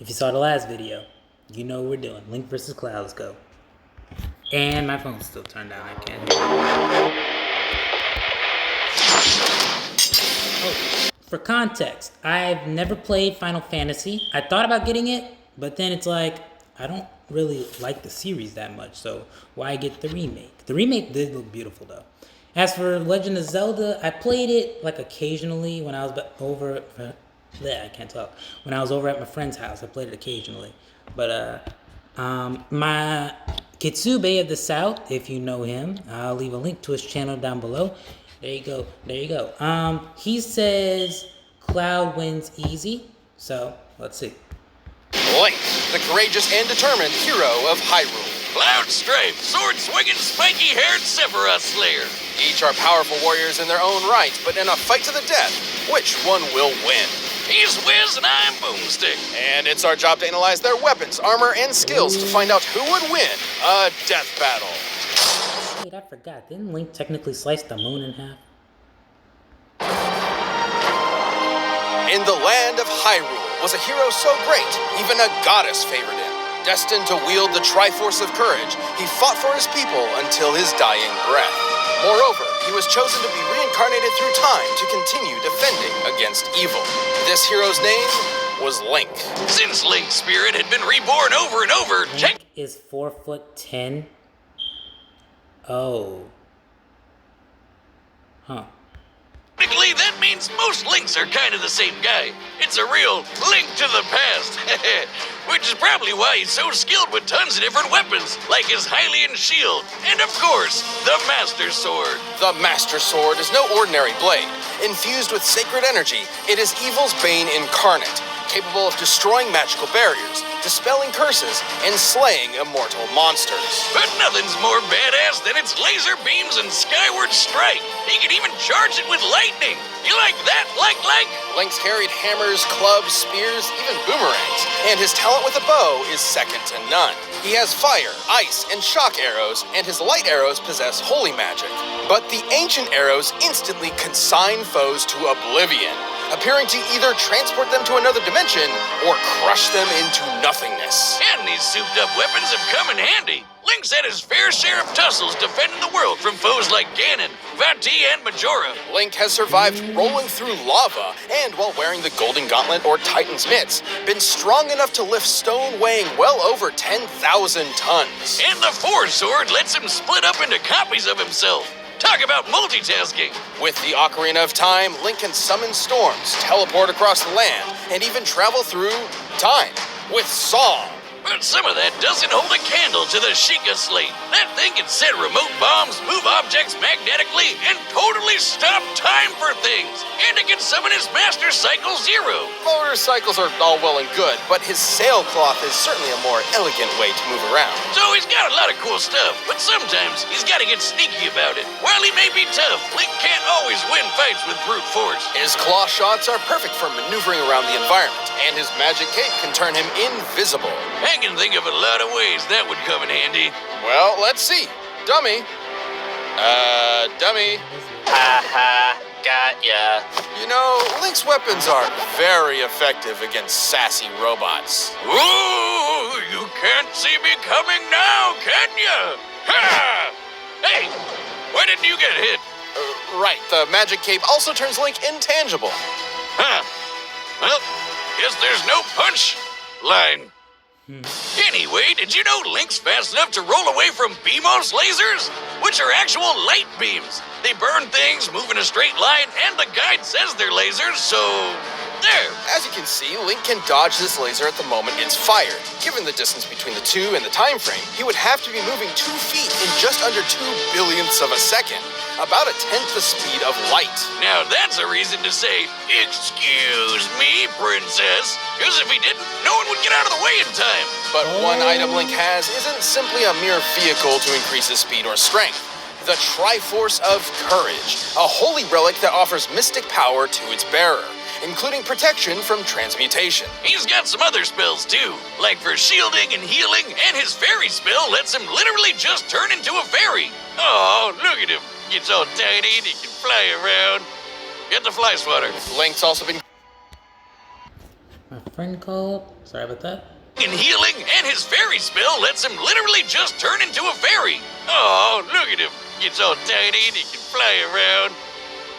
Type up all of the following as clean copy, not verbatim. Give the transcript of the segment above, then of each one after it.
If you saw the last video, you know what we're doing. Link versus Cloud, let's go. And my phone's still turned down, I can't hear it. Oh, for context, I've never played Final Fantasy. I thought about getting it, but then it's like, I don't really like the series that much, so why get the remake? The remake did look beautiful though. As for Legend of Zelda, I played it like occasionally when I was over. I can't talk. When I was over at my friend's house, I played it occasionally. But my Kitsube of the South, if you know him, I'll leave a link to his channel down below. There you go. There you go. He says Cloud wins easy. So let's see. Link, the courageous and determined hero of Hyrule. Cloud Strife, sword-swinging, spiky-haired Sephiroth Slayer. Each are powerful warriors in their own right, but in a fight to the death, which one will win? He's Wiz and I'm Boomstick. And it's our job to analyze their weapons, armor, and skills to find out who would win a death battle. Wait, I forgot. Didn't Link technically slice the moon in half? In the land of Hyrule was a hero so great, even a goddess favored him. Destined to wield the Triforce of Courage, he fought for his people until his dying breath. Moreover, he was chosen to be reincarnated through time to continue defending against evil. This hero's name was Link. Since Link's spirit had been reborn over and over, Link is 4'10". Oh. Huh. technically that means most Links are kind of the same guy. It's a real link to the past. Which is probably why he's so skilled with tons of different weapons, like his Hylian shield, and of course, the Master Sword. The Master Sword is no ordinary blade. Infused with sacred energy, it is evil's bane incarnate, capable of destroying magical barriers, dispelling curses, and slaying immortal monsters. But nothing's more badass than its laser beams and skyward strike. He can even charge it with lightning. You like that, like? Link's carried hammers, clubs, spears, even boomerangs, and his talent with a bow is second to none. He has fire, ice, and shock arrows, and his light arrows possess holy magic. But the ancient arrows instantly consign foes to oblivion, appearing to either transport them to another dimension or crush them into nothingness. And these souped-up weapons have come in handy. Link's had his fair share of tussles defending the world from foes like Ganon, Vati, and Majora. Link has survived rolling through lava and, while wearing the Golden Gauntlet or Titan's Mitts, been strong enough to lift stone weighing well over 10,000 tons. And the Force Sword lets him split up into copies of himself. Talk about multitasking. With the Ocarina of Time, Link can summon storms, teleport across the land, and even travel through time with song. But some of that doesn't hold a candle to the Sheikah Slate. That thing can set remote bombs, move objects magnetically, and totally stop time for things. And it can summon his Master Cycle Zero. Motorcycles are all well and good, but his sailcloth is certainly a more elegant way to move around. So he's got a lot of cool stuff, but sometimes he's got to get sneaky about it. While he may be tough, Link can't always win fights with brute force. His claw shots are perfect for maneuvering around the environment, and his magic cape can turn him invisible. I can think of a lot of ways that would come in handy. Well, let's see. Dummy. Dummy. Ha, got ya. You know, Link's weapons are very effective against sassy robots. Ooh, you can't see me coming now, can you? Ha! Hey, why didn't you get hit? Right, the magic cape also turns Link intangible. Huh. Well, guess there's no punch line. Anyway, did you know Link's fast enough to roll away from BMOS lasers? Which are actual light beams. They burn things, move in a straight line, and the guide says they're lasers, so there. As you can see, Link can dodge this laser at the moment it's fired. Given the distance between the two and the time frame, he would have to be moving 2 feet in just under 2 billionths of a second. About a tenth the speed of light. Now that's a reason to say, excuse me, princess. Because if he didn't, no one would get out of the way in time. But one item Link has isn't simply a mere vehicle to increase his speed or strength. The Triforce of Courage, a holy relic that offers mystic power to its bearer, including protection from transmutation. He's got some other spells too, like for shielding and healing, and his fairy spell lets him literally just turn into a fairy. Oh, look at him. Gets all tiny and he can fly around. Get the fly swatter. Link's also been friend called. Sorry about that. And healing, and his fairy spell lets him literally just turn into a fairy. Oh, look at him. He's all tiny and he can fly around.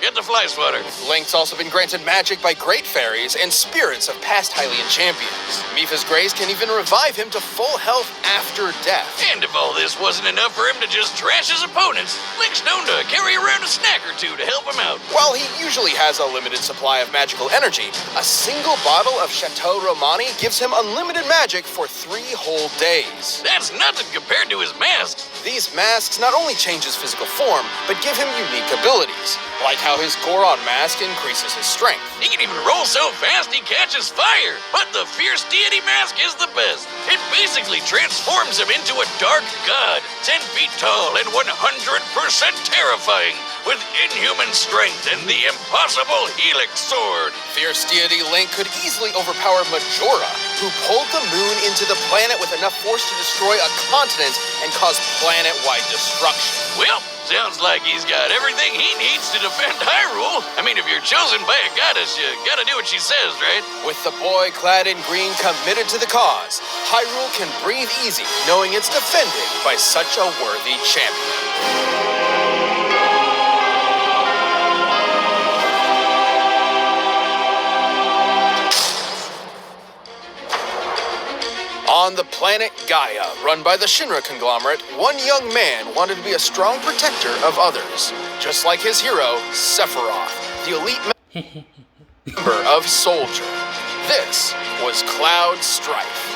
Get the fly swatter. Link's also been granted magic by great fairies and spirits of past Hylian champions. Mipha's Grace can even revive him to full health after death. And if all this wasn't enough for him to just trash his opponents, Link's known to carry around a snack or two to help him out. While he usually has a limited supply of magical energy, a single bottle of Chateau Romani gives him unlimited magic for 3 whole days. That's nothing compared to his masks. These masks not only change his physical form, but give him unique abilities, like how his Goron mask increases his strength. He can even roll so fast he catches fire. But the Fierce Deity mask is the best. It basically transforms him into a dark god, 10 feet tall and 100% terrifying, with inhuman strength and the impossible Helix sword. Fierce Deity Link could easily overpower Majora, who pulled the moon into the planet with enough force to destroy a continent and cause planet-wide destruction. Well, sounds like he's got everything he needs to defend Hyrule. I mean, if you're chosen by a goddess, you gotta do what she says, right? With the boy clad in green committed to the cause, Hyrule can breathe easy knowing it's defended by such a worthy champion. On the planet Gaia, run by the Shinra conglomerate, one young man wanted to be a strong protector of others, just like his hero, Sephiroth, the elite member of Soldier. This was Cloud Strife.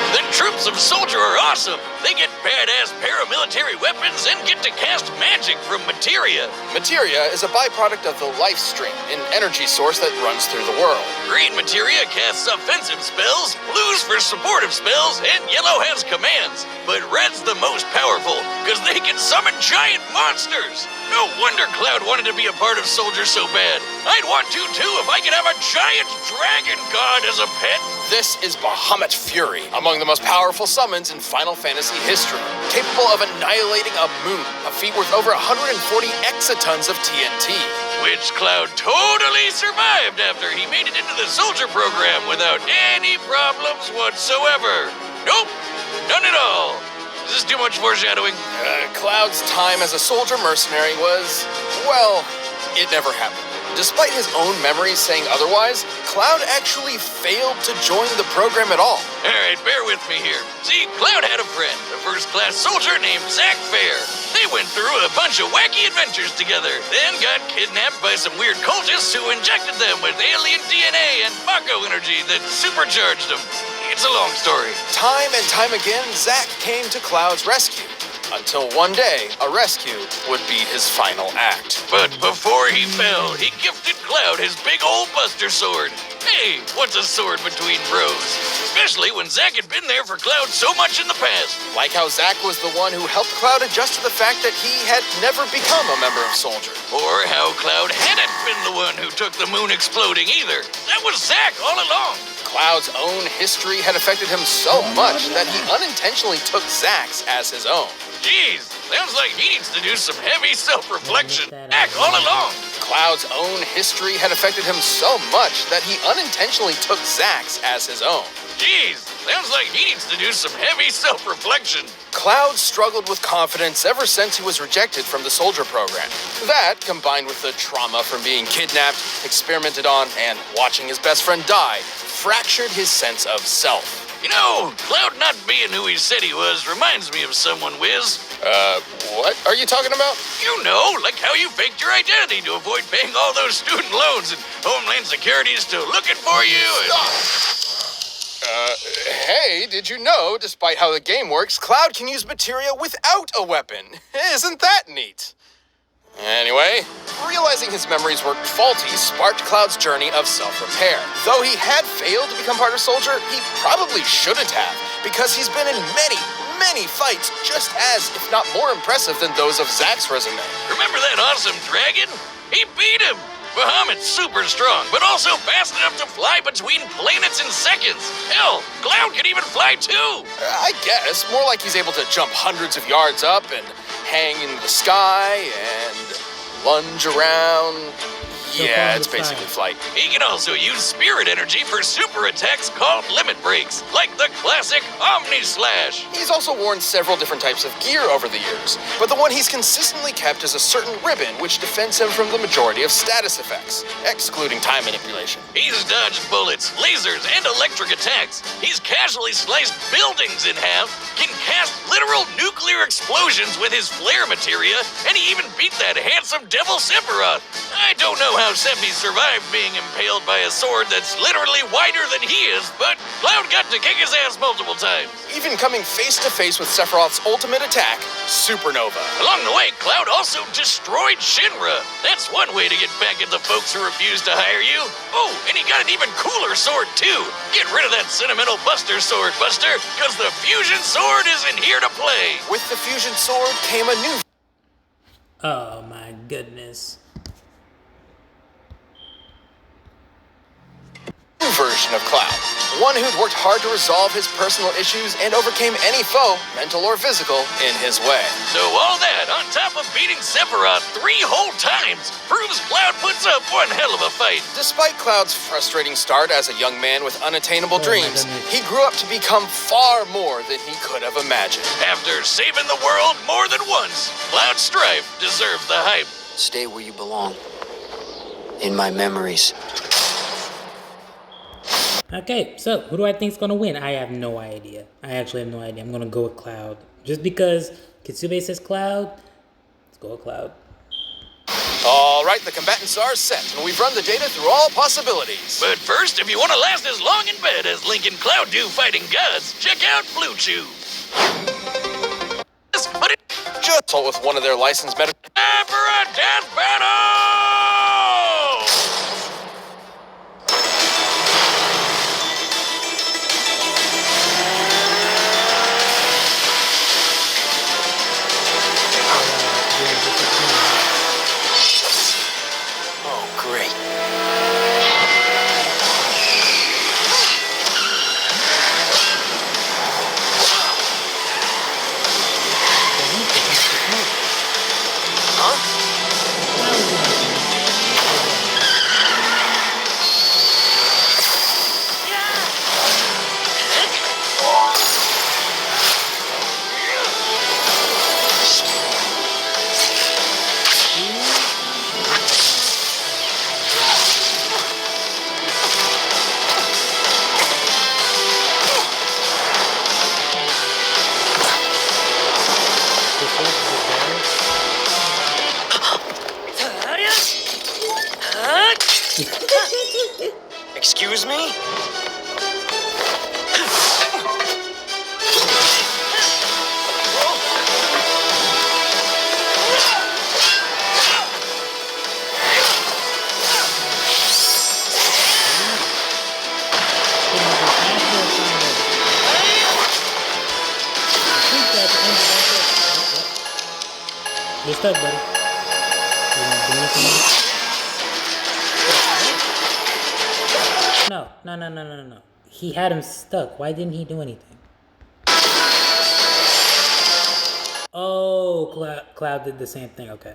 The troops of Soldier are awesome. They get badass paramilitary weapons and get to cast magic from materia. Materia is a byproduct of the life stream, an energy source that runs through the world. Green materia casts offensive spells, blue's for supportive spells, and yellow has commands. But red's the most powerful, because they can summon giant monsters. No wonder Cloud wanted to be a part of Soldier so bad. I'd want to too if I could have a giant dragon god as a pet. This is Bahamut Fury, among the most powerful summons in Final Fantasy history, capable of annihilating a moon, a feat worth over 140 exatons of TNT. Which Cloud totally survived after he made it into the Soldier program without any problems whatsoever. Nope, none at all. Is this too much foreshadowing? Cloud's time as a soldier mercenary was, well, it never happened. Despite his own memories saying otherwise, Cloud actually failed to join the program at all. Alright, bear with me here. See, Cloud had a friend, a first-class soldier named Zack Fair. They went through a bunch of wacky adventures together, then got kidnapped by some weird cultists who injected them with alien DNA and Mako energy that supercharged them. It's a long story. Time and time again, Zack came to Cloud's rescue. Until one day, a rescue would be his final act. But before he fell, he gifted Cloud his big old Buster Sword. Hey, what's a sword between bros? Especially when Zack had been there for Cloud so much in the past. Like how Zack was the one who helped Cloud adjust to the fact that he had never become a member of Soldier. Or how Cloud hadn't been the one who took the moon exploding either. That was Zack all along. Cloud's own history had affected him so much that he unintentionally took Zack's as his own. Jeez, sounds like he needs to do some heavy self-reflection. Zack all along. Cloud's own history had affected him so much that he unintentionally took Zack's as his own. Jeez, sounds like he needs to do some heavy self-reflection. Cloud struggled with confidence ever since he was rejected from the Soldier program. That, combined with the trauma from being kidnapped, experimented on, and watching his best friend die, fractured his sense of self. You know, Cloud not being who he said he was reminds me of someone, Wiz. What are you talking about? You know, like how you faked your identity to avoid paying all those student loans and Homeland Security is still looking for you and... Hey, did you know, despite how the game works, Cloud can use materia without a weapon? Isn't that neat? Anyway, realizing his memories were faulty sparked Cloud's journey of self-repair. Though he had failed to become part of Soldier, he probably shouldn't have, because he's been in many fights just as, if not more impressive than those of Zack's resume. Remember that awesome dragon? He beat him! Bahamut's super strong, but also fast enough to fly between planets in seconds. Hell, Cloud can even fly too! I guess. More like he's able to jump hundreds of yards up and hang in the sky and lunge around. Yeah, it's basically flight. He can also use spirit energy for super attacks called limit breaks, like the classic Omni Slash. He's also worn several different types of gear over the years, but the one he's consistently kept is a certain ribbon which defends him from the majority of status effects, excluding time manipulation. He's dodged bullets, lasers, and electric attacks. He's casually sliced buildings in half, can cast literal nuclear explosions with his flare materia, and he even beat that handsome devil Sephiroth. I don't know how Sephi survived being impaled by a sword that's literally wider than he is, but Cloud got to kick his ass multiple times. Even coming face to face with Sephiroth's ultimate attack, Supernova. Along the way, Cloud also destroyed Shinra. That's one way to get back at the folks who refused to hire you. Oh, and he got an even cooler sword, too. Get rid of that sentimental Buster sword, Buster, because the Fusion Sword isn't here to play. With the Fusion Sword came a new Oh my goodness. version of Cloud. One who'd worked hard to resolve his personal issues and overcame any foe, mental or physical, in his way. So all that, on top of beating Sephiroth 3 whole times, proves Cloud puts up one hell of a fight. Despite Cloud's frustrating start as a young man with unattainable my dreams, goodness. he grew up to become far more than he could have imagined. After saving the world more than once, Cloud Strife deserves the hype. Stay where you belong. In my memories. Okay, so who do I think is gonna win? I have no idea. I actually have no idea. I'm gonna go with Cloud. Just because Kitsube says Cloud, let's go with Cloud. All right, the combatants are set, and we've run the data through all possibilities. But first, if you want to last as long in bed as Link and Cloud do fighting gods, check out Blue Chew. But it Just with one of their licensed medical. time for a death battle! Oh, great. Excuse me? You're stuck, buddy. You wanna do anything? No. He had him stuck. Why didn't he do anything? Oh, Cloud did the same thing. Okay.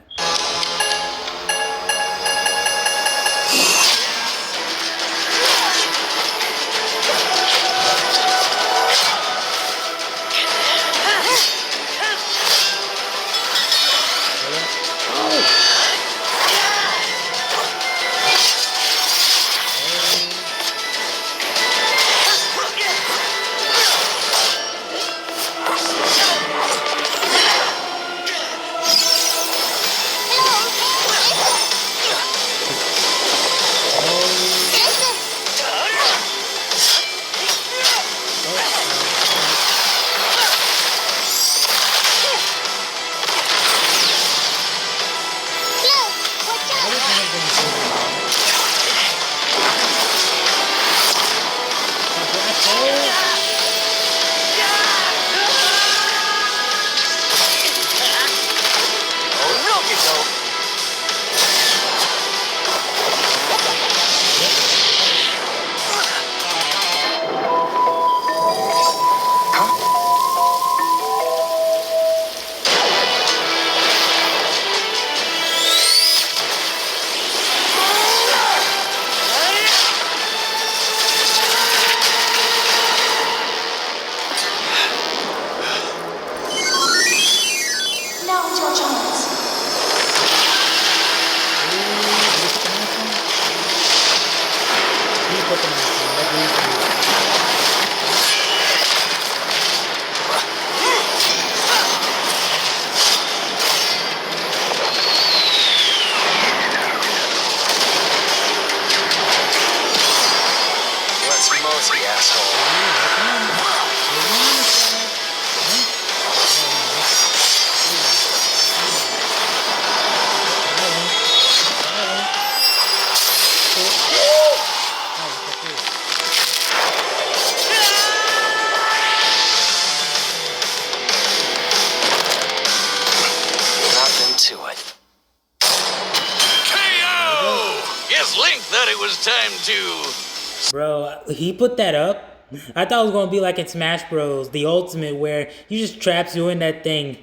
was time to... Bro, he put that up. I thought it was gonna be like in Smash Bros, the ultimate, where he just traps you in that thing.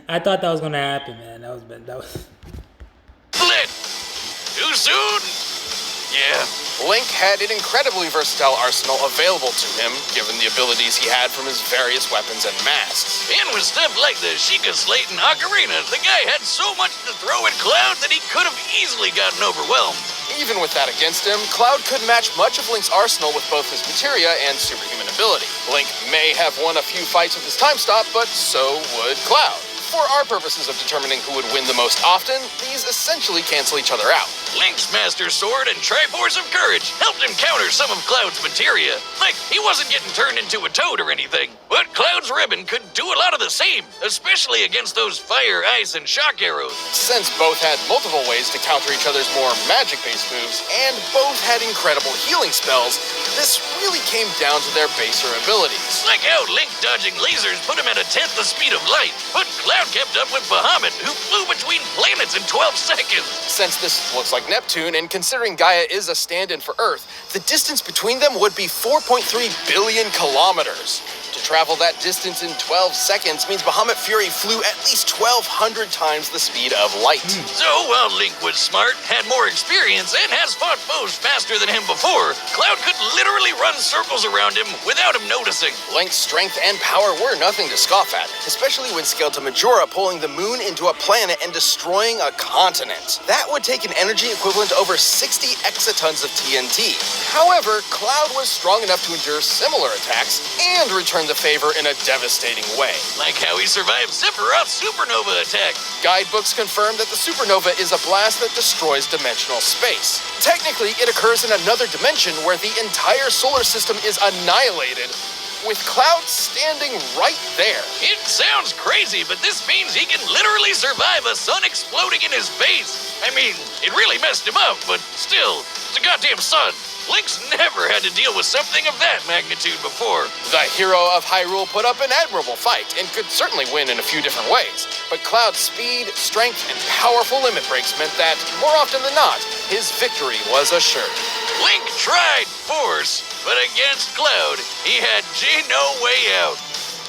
I thought that was gonna happen, man. That was. Split! Too soon? Yeah. Link had an incredibly versatile arsenal available to him, given the abilities he had from his various weapons and masks. And with stuff like the Sheikah Slate and Ocarina, the guy had so much to throw at Cloud that he could have easily gotten overwhelmed. Even with that against him, Cloud could match much of Link's arsenal with both his materia and superhuman ability. Link may have won a few fights with his time stop, but so would Cloud. For our purposes of determining who would win the most often, these essentially cancel each other out. Link's Master Sword and Triforce of Courage helped him counter some of Cloud's materia. Like, he wasn't getting turned into a toad or anything. But Cloud's Ribbon could do a lot of the same, especially against those fire, ice, and shock arrows. Since both had multiple ways to counter each other's more magic-based moves, and both had incredible healing spells, this really came down to their baser abilities. Like how Link dodging lasers put him at 1/10 the speed of light, but Cloud kept up with Bahamut, who flew between planets in 12 seconds. Since this looks like Neptune, and considering Gaia is a stand-in for Earth, the distance between them would be 4.3 billion kilometers. To travel that distance in 12 seconds means Bahamut Fury flew at least 1,200 times the speed of light. So while Link was smart, had more experience, and has fought foes faster than him before, Cloud could literally run circles around him without him noticing. Link's strength and power were nothing to scoff at, especially when scaled to Majora pulling the moon into a planet and destroying a continent. That would take an energy equivalent to over 60 exatons of TNT. However, Cloud was strong enough to endure similar attacks and return the favor in a devastating way. Like how he survived Sephiroth's supernova attack. Guidebooks confirm that the supernova is a blast that destroys dimensional space. Technically, it occurs in another dimension where the entire solar system is annihilated, with Cloud standing right there. It sounds crazy, but this means he can literally survive a sun exploding in his face. I mean, it really messed him up, but still, it's a goddamn sun. Link's never had to deal with something of that magnitude before. The hero of Hyrule put up an admirable fight and could certainly win in a few different ways, but Cloud's speed, strength, and powerful limit breaks meant that, more often than not, his victory was assured. Link tried Force, but against Cloud, he had no way out.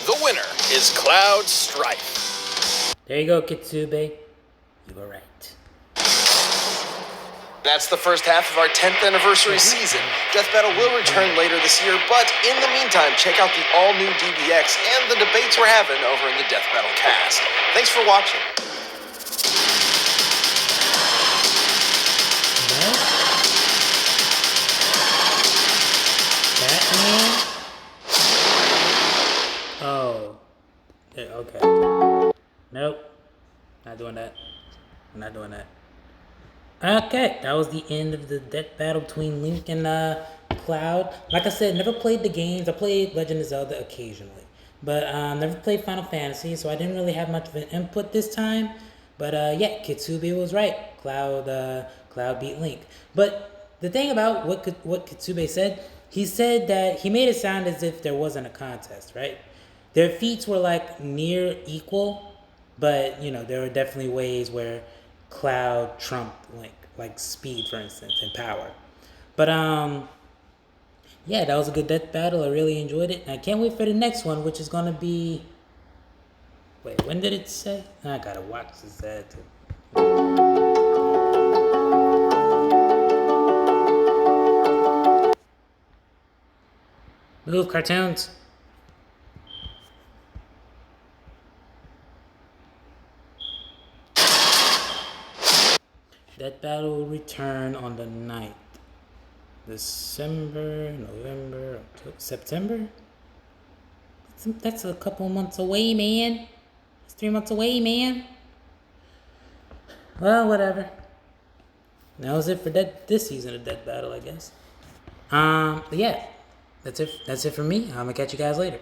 The winner is Cloud Strife. There you go, Kitsube. You were right. That's the first half of our 10th anniversary season. Death Battle will return later this year, but in the meantime, check out the all-new DBX and the debates we're having over in the Death Battle cast. Thanks for watching. Batman? Oh. Yeah, okay. Nope. Not doing that. I'm not doing that. Okay, that was the end of the death battle between Link and Cloud. Like I said, never played the games. I played Legend of Zelda occasionally. But never played Final Fantasy, so I didn't really have much of an input this time. But yeah, Kitsube was right. Cloud beat Link. But the thing about what Kitsube said, he said that he made it sound as if there wasn't a contest, right? Their feats were like near equal, but you know, there were definitely ways where Cloud trumped Link, like speed, for instance, and power. But yeah, that was a good death battle. I really enjoyed it. And I can't wait for the next one, which is gonna be. Wait, when did it say? I gotta watch this ad too. Move, cartoons. Death battle will return on the 9th. December, November, October, September? That's a couple months away, man. It's 3 months away, man. Well, whatever. That was it for this season of Death Battle, I guess. But yeah, that's it for me. I'm gonna catch you guys later.